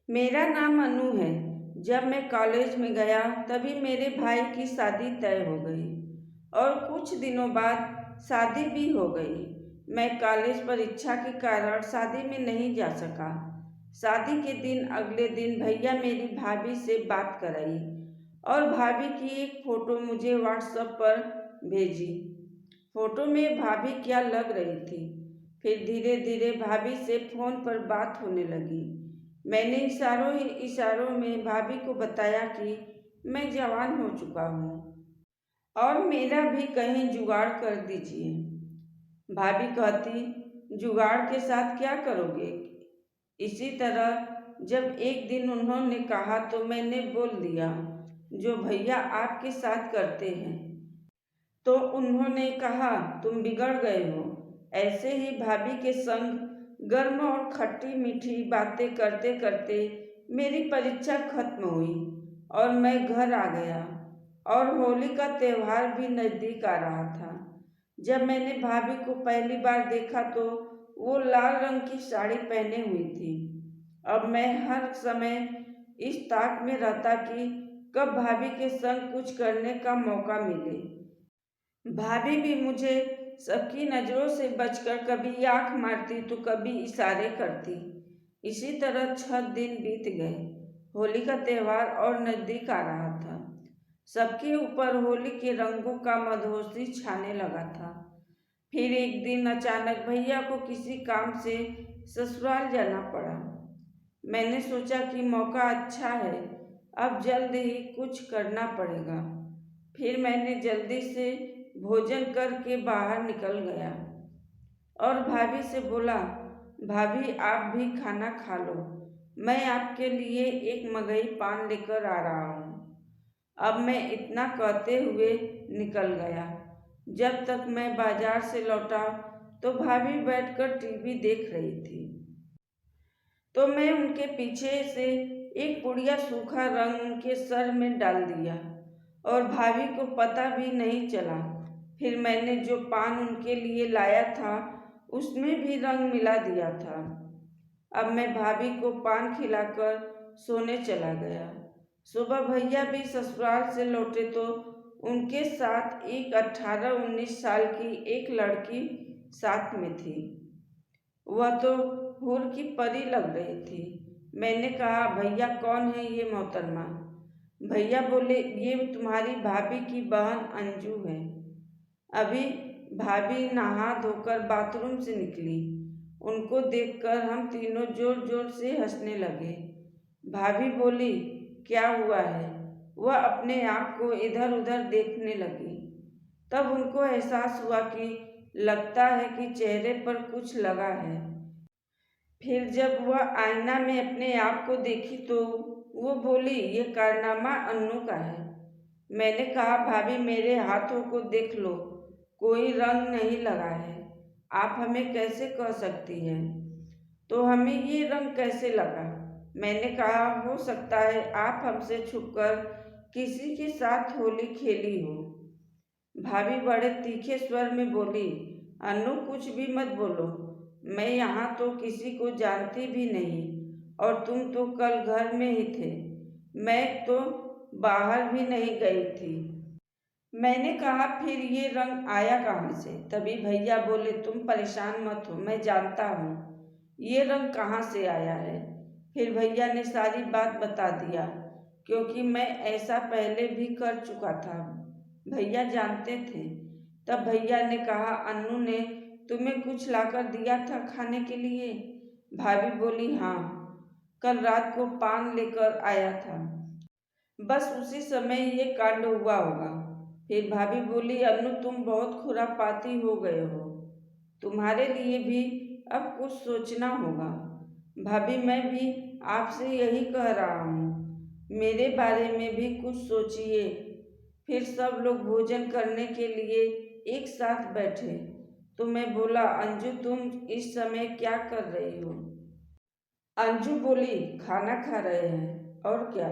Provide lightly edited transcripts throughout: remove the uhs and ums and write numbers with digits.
मेरा नाम अनु है। जब मैं कॉलेज में गया तभी मेरे भाई की शादी तय हो गई और कुछ दिनों बाद शादी भी हो गई। मैं कॉलेज परीक्षा के कारण शादी में नहीं जा सका। शादी के दिन अगले दिन भैया मेरी भाभी से बात कराई और भाभी की एक फ़ोटो मुझे व्हाट्सएप पर भेजी। फ़ोटो में भाभी क्या लग रही थी। फिर धीरे धीरे भाभी से फ़ोन पर बात होने लगी। मैंने इशारों ही इशारों में भाभी को बताया कि मैं जवान हो चुका हूँ और मेरा भी कहीं जुगाड़ कर दीजिए। भाभी कहती, जुगाड़ के साथ क्या करोगे? इसी तरह जब एक दिन उन्होंने कहा तो मैंने बोल दिया, जो भैया आपके साथ करते हैं। तो उन्होंने कहा, तुम बिगड़ गए हो। ऐसे ही भाभी के संग गर्म और खट्टी मीठी बातें करते करते मेरी परीक्षा खत्म हुई और मैं घर आ गया और होली का त्यौहार भी नज़दीक आ रहा था। जब मैंने भाभी को पहली बार देखा तो वो लाल रंग की साड़ी पहने हुई थी। अब मैं हर समय इस ताक में रहता कि कब भाभी के संग कुछ करने का मौका मिले। भाभी भी मुझे सबकी नज़रों से बचकर कभी आंख मारती तो कभी इशारे करती। इसी तरह 6 दिन बीत गए। होली का त्यौहार और नज़दीक आ रहा था। सबके ऊपर होली के रंगों का मधोसी छाने लगा था। फिर एक दिन अचानक भैया को किसी काम से ससुराल जाना पड़ा। मैंने सोचा कि मौका अच्छा है, अब जल्द ही कुछ करना पड़ेगा। फिर मैंने जल्दी से भोजन करके बाहर निकल गया और भाभी से बोला, भाभी आप भी खाना खा लो, मैं आपके लिए एक मगही पान लेकर आ रहा हूँ। अब मैं इतना कहते हुए निकल गया। जब तक मैं बाजार से लौटा तो भाभी बैठकर टीवी देख रही थी। तो मैं उनके पीछे से एक पुड़िया सूखा रंग उनके सर में डाल दिया और भाभी को पता भी नहीं चला। फिर मैंने जो पान उनके लिए लाया था उसमें भी रंग मिला दिया था। अब मैं भाभी को पान खिलाकर सोने चला गया। सुबह भैया भी ससुराल से लौटे तो उनके साथ एक 18-19 साल की एक लड़की साथ में थी। वह तो हूर की परी लग रही थी। मैंने कहा, भैया कौन है ये मोहतरमा? भैया बोले, ये तुम्हारी भाभी की बहन अंजू है। अभी भाभी नहा धोकर बाथरूम से निकली। उनको देखकर हम तीनों जोर जोर से हंसने लगे। भाभी बोली, क्या हुआ है? वह अपने आप को इधर उधर देखने लगी। तब उनको एहसास हुआ कि लगता है कि चेहरे पर कुछ लगा है। फिर जब वह आईना में अपने आप को देखी तो वो बोली, ये कारनामा अन्नू का है। मैंने कहा, भाभी मेरे हाथों को देख लो, कोई रंग नहीं लगा है, आप हमें कैसे कह सकती हैं? तो हमें ये रंग कैसे लगा? मैंने कहा, हो सकता है आप हमसे छुपकर किसी के साथ होली खेली हो। भाभी बड़े तीखे स्वर में बोली, अन्नू कुछ भी मत बोलो, मैं यहाँ तो किसी को जानती भी नहीं और तुम तो कल घर में ही थे, मैं तो बाहर भी नहीं गई थी। मैंने कहा, फिर ये रंग आया कहाँ से? तभी भैया बोले, तुम परेशान मत हो, मैं जानता हूँ ये रंग कहाँ से आया है। फिर भैया ने सारी बात बता दिया, क्योंकि मैं ऐसा पहले भी कर चुका था। भैया जानते थे। तब भैया ने कहा, अन्नू ने तुम्हें कुछ लाकर दिया था खाने के लिए? भाभी बोली, हाँ, कल रात को पान लेकर आया था, बस उसी समय ये कांड हुआ होगा। फिर भाभी बोली, अन्नू तुम बहुत खुरापाती हो गए हो, तुम्हारे लिए भी अब कुछ सोचना होगा। भाभी मैं भी आपसे यही कह रहा हूँ, मेरे बारे में भी कुछ सोचिए। फिर सब लोग भोजन करने के लिए एक साथ बैठे तो मैं बोला, अंजू तुम इस समय क्या कर रही हो? अंजू बोली, खाना खा रहे हैं, और क्या?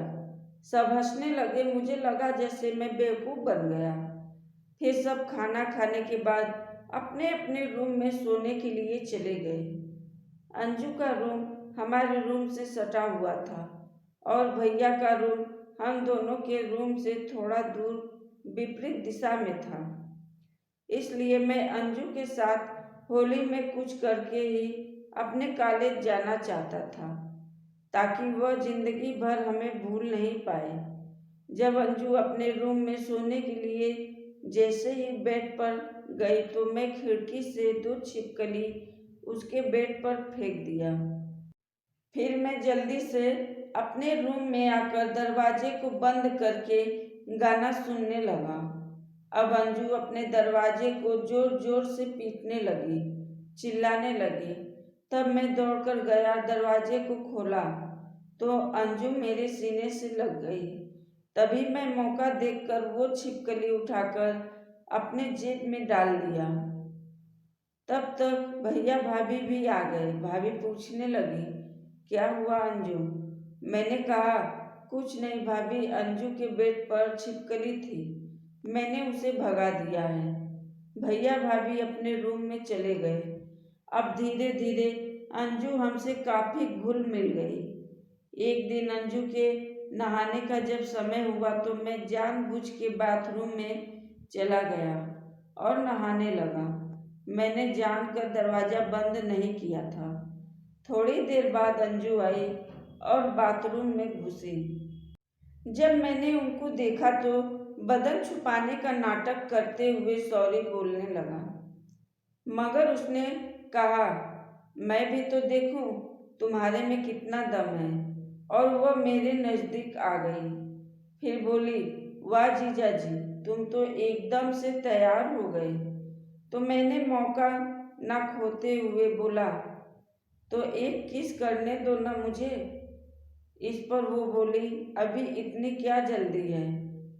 सब हंसने लगे। मुझे लगा जैसे मैं बेवकूफ़ बन गया। फिर सब खाना खाने के बाद अपने अपने रूम में सोने के लिए चले गए। अंजू का रूम हमारे रूम से सटा हुआ था और भैया का रूम हम दोनों के रूम से थोड़ा दूर विपरीत दिशा में था। इसलिए मैं अंजू के साथ होली में कुछ करके ही अपने कॉलेज जाना चाहता था, ताकि वह जिंदगी भर हमें भूल नहीं पाए। जब अंजू अपने रूम में सोने के लिए जैसे ही बेड पर गई तो मैं खिड़की से 2 छिपकली उसके बेड पर फेंक दिया। फिर मैं जल्दी से अपने रूम में आकर दरवाजे को बंद करके गाना सुनने लगा। अब अंजू अपने दरवाजे को जोर जोर से पीटने लगी, चिल्लाने लगी। तब मैं दौड़कर गया, दरवाजे को खोला तो अंजू मेरे सीने से लग गई। तभी मैं मौका देखकर वो छिपकली उठाकर अपने जेब में डाल लिया। तब तक भैया भाभी भी आ गए। भाभी पूछने लगी, क्या हुआ अंजू? मैंने कहा, कुछ नहीं भाभी, अंजू के बेड पर छिपकली थी, मैंने उसे भगा दिया है। भैया भाभी अपने रूम में चले गए। अब धीरे धीरे अंजू हमसे काफ़ी घुल मिल गई। एक दिन अंजू के नहाने का जब समय हुआ तो मैं जानबूझ के बाथरूम में चला गया और नहाने लगा। मैंने जानकर दरवाज़ा बंद नहीं किया था। थोड़ी देर बाद अंजू आई और बाथरूम में घुसी। जब मैंने उनको देखा तो बदन छुपाने का नाटक करते हुए सॉरी बोलने लगा, मगर उसने कहा, मैं भी तो देखूं तुम्हारे में कितना दम है। और वह मेरे नज़दीक आ गई। फिर बोली, वाह जीजा जी, तुम तो एकदम से तैयार हो गए। तो मैंने मौका ना खोते हुए बोला, तो एक किस करने दो ना मुझे। इस पर वो बोली, अभी इतनी क्या जल्दी है?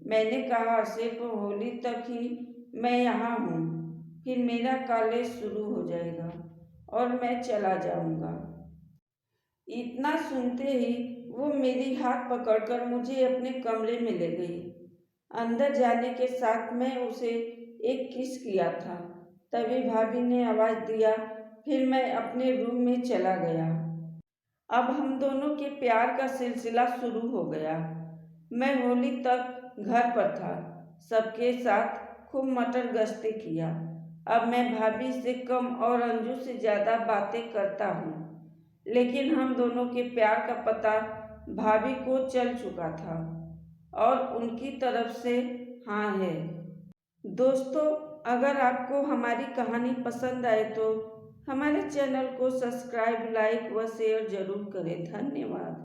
मैंने कहा, सिर्फ होली तक ही मैं यहाँ हूँ, फिर मेरा कॉलेज शुरू हो जाएगा और मैं चला जाऊँगा। इतना सुनते ही वो मेरी हाथ पकड़कर मुझे अपने कमरे में ले गई। अंदर जाने के साथ मैं उसे एक किस किया था। तभी भाभी ने आवाज़ दिया, फिर मैं अपने रूम में चला गया। अब हम दोनों के प्यार का सिलसिला शुरू हो गया। मैं होली तक घर पर था, सबके साथ खूब मटर गश्ती किया। अब मैं भाभी से कम और अंजू से ज़्यादा बातें करता हूँ, लेकिन हम दोनों के प्यार का पता भाभी को चल चुका था और उनकी तरफ से हाँ है। दोस्तों, अगर आपको हमारी कहानी पसंद आए तो हमारे चैनल को सब्सक्राइब, लाइक व शेयर जरूर करें। धन्यवाद।